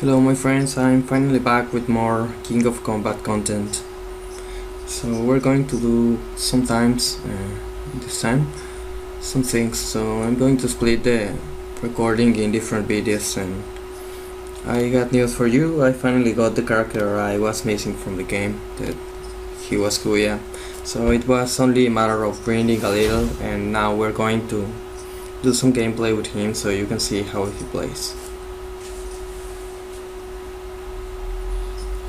Hello my friends, I'm finally back with more King of Combat content. So we're going to do sometimes this time some things, so I'm going to split the recording in different videos, and I got news for you. I finally got the character I was missing from the game, that he was Kuya. So it was only a matter of grinding a little, and now we're going to do some gameplay with him so you can see how he plays.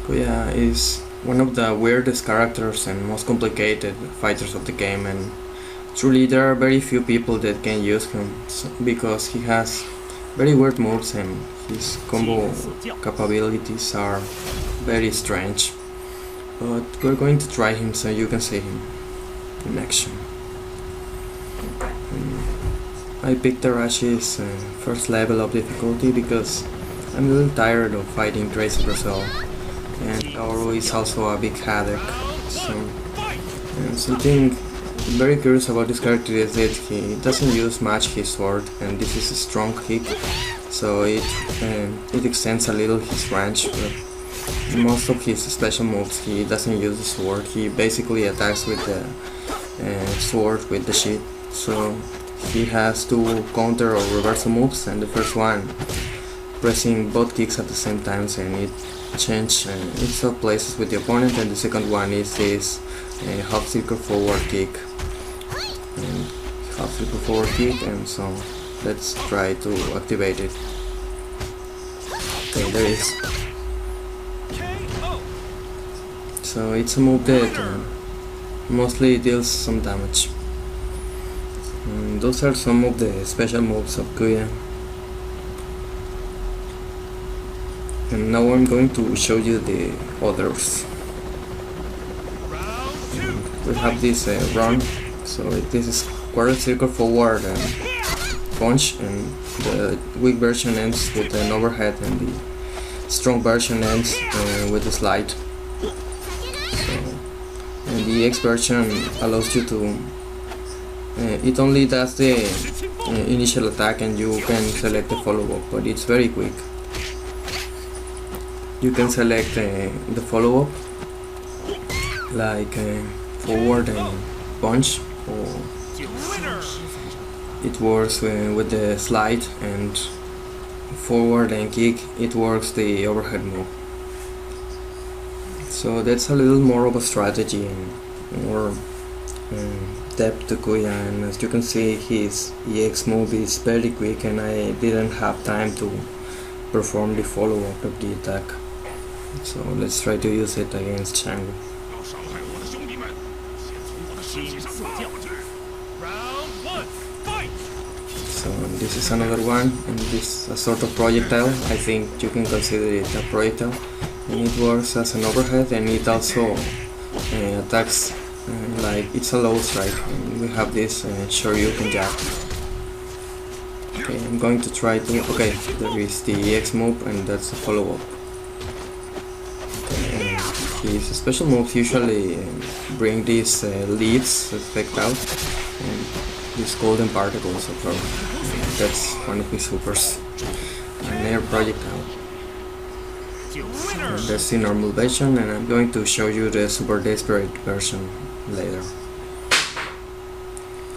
Kuya is one of the weirdest characters and most complicated fighters of the game, and truly there are very few people that can use him because he has very weird moves and his combo capabilities are very strange. But we're going to try him so you can see him in action. I picked Arashi's first level of difficulty because I'm a little tired of fighting Tracer Brazil, and Kaoru is also a big headache. So, something very curious about this character is that he doesn't use much his sword, and this is a strong kick, so it extends a little his range, but most of his special moves he doesn't use the sword. He basically attacks with the sword with the sheath, so he has two counter or reversal moves, and the first one pressing both kicks at the same time, and it swap places with the opponent, and the second one is this half circle forward kick, and half circle forward kick, and so let's try to activate it. Okay, there it is. So it's a move that mostly deals some damage. And those are some of the special moves of Kuya. And now I'm going to show you the others. And we have this run, so this is quarter circle forward punch, and the weak version ends with an overhead, and the strong version ends with a slide. And the X version allows you to it only does the initial attack, and you can select the follow-up, but it's very quick. You can select the follow-up like forward and punch, or it works with the slide, and forward and kick it works the overhead move. So that's a little more of a strategy and more depth to Kuya, and as you can see his EX move is very quick, and I didn't have time to perform the follow-up of the attack. So let's try to use it against Shango. So this is another one, and this is a sort of projectile. I think you can consider it a projectile, and it works as an overhead, and it also attacks like it's a low strike. And we have this Shoryuken jab. Okay, I'm going to try to. Okay, there is the EX move, and that's a follow-up. His special moves usually bring these leads effect out, and these golden particles occur. That's one of his supers. An air projectile. And that's the normal version, and I'm going to show you the super desperate version later.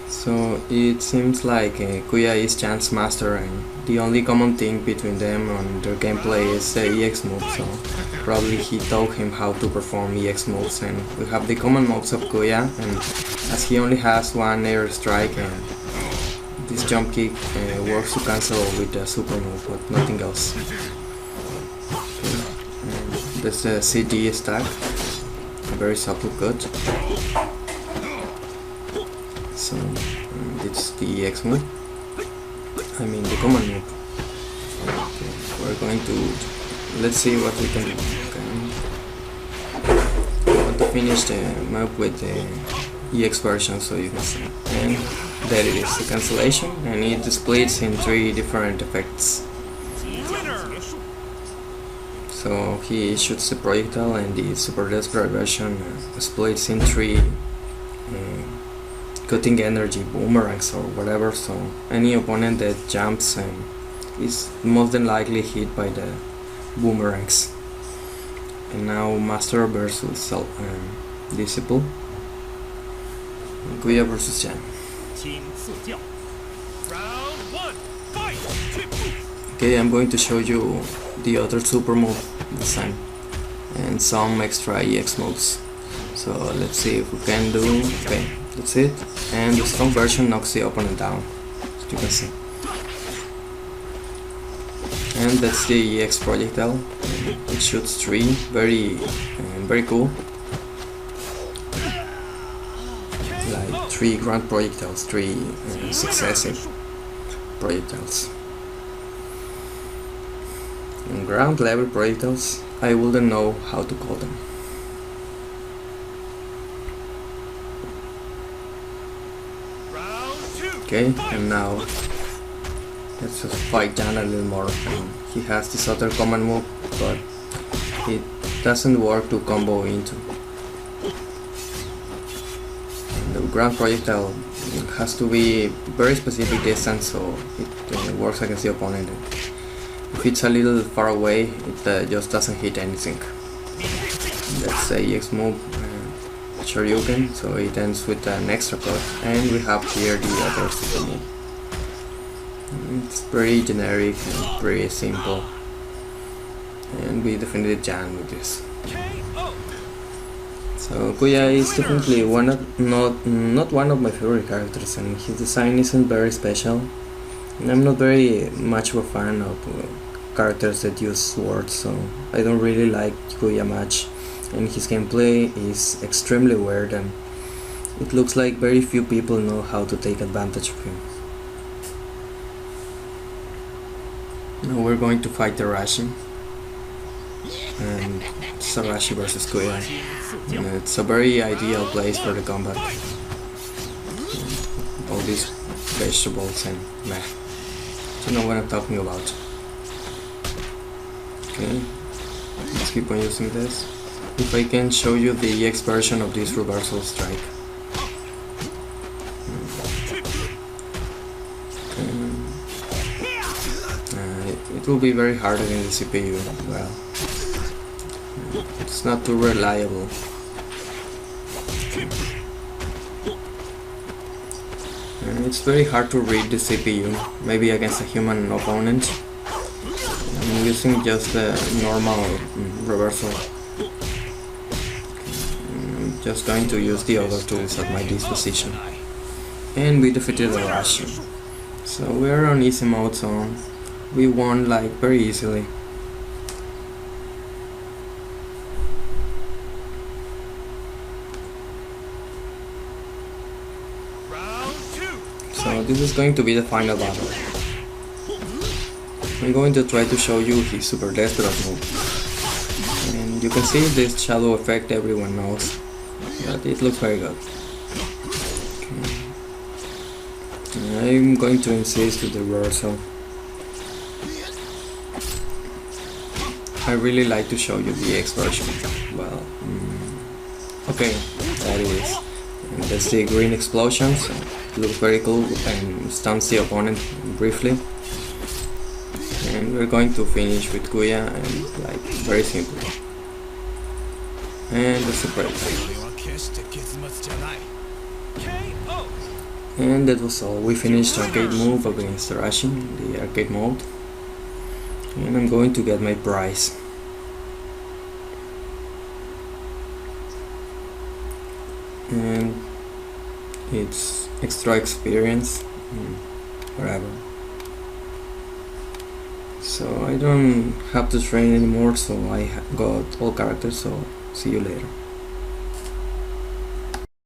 So it seems like Kuya is Chan's master, and the only common thing between them on their gameplay is the EX move, so probably he taught him how to perform EX moves. And we have the common moves of Kuya, and as he only has one air strike, this jump kick works to cancel with the super move, but nothing else. Okay. That's the CG stack, a very subtle cut. So it's the EX move, I mean the common move. Okay, we're going to, let's see what we can do. Okay. I want to finish the move with the EX version so you can see. And there it is, the cancellation, and it splits in 3 different effects. So he shoots the projectile, and the super desperate version splits in 3 cutting energy boomerangs or whatever, so any opponent that jumps is most than likely hit by boomerangs. And now Master versus Disciple. Kuya versus Jan. Okay, I'm going to show you the other super move design and some extra EX moves. So let's see if we can do. Okay, that's it. And the strong version knocks the opponent down, as you can see. And that's the EX projectile. It shoots 3, very cool. Like 3 ground projectiles, 3 successive projectiles. And ground level projectiles, I wouldn't know how to call them. Okay, and now let's just fight Jan a little more. He has this other command move, but it doesn't work to combo into. The ground projectile has to be very specific distance so it works against the opponent. If it's a little far away, it just doesn't hit anything. That's a EX move, Shoryuken, so it ends with an extra cut, and we have here the other super move. It's pretty generic and pretty simple, and we defended Jan with this. So Kuya is definitely not one of my favorite characters, and his design isn't very special. And I'm not very much of a fan of characters that use swords, so I don't really like Kuya much. And his gameplay is extremely weird, and it looks like very few people know how to take advantage of him. Now we're going to fight Tarashi, and Tarashi versus Kuya. And it's a very ideal place for the combat. All these vegetables and meh. You know what I'm talking about. Okay, let's keep on using this. If I can show you the EX version of this reversal strike. It will be very hard against the CPU. Well, it's not too reliable. It's very hard to read the CPU, maybe against a human opponent. I'm using just the normal reversal. I'm just going to use the other tools at my disposition. And we defeated the Russian. So we're on easy mode, so we won like very easily. So this is going to be the final battle. I'm going to try to show you his super desperate move. And you can see this shadow effect everyone knows, but it looks very good. Okay. I'm going to insist with the reversal. I really like to show you the EX version. Well, okay, that is. And that's the green explosions. It looks very cool and stuns the opponent briefly. And we're going to finish with Kuya, and like very simple. And the super attack. And that was all. We finished arcade move against Tarashi, the arcade mode. And I'm going to get my prize. And it's extra experience, whatever. So I don't have to train anymore, so I got all characters, so see you later.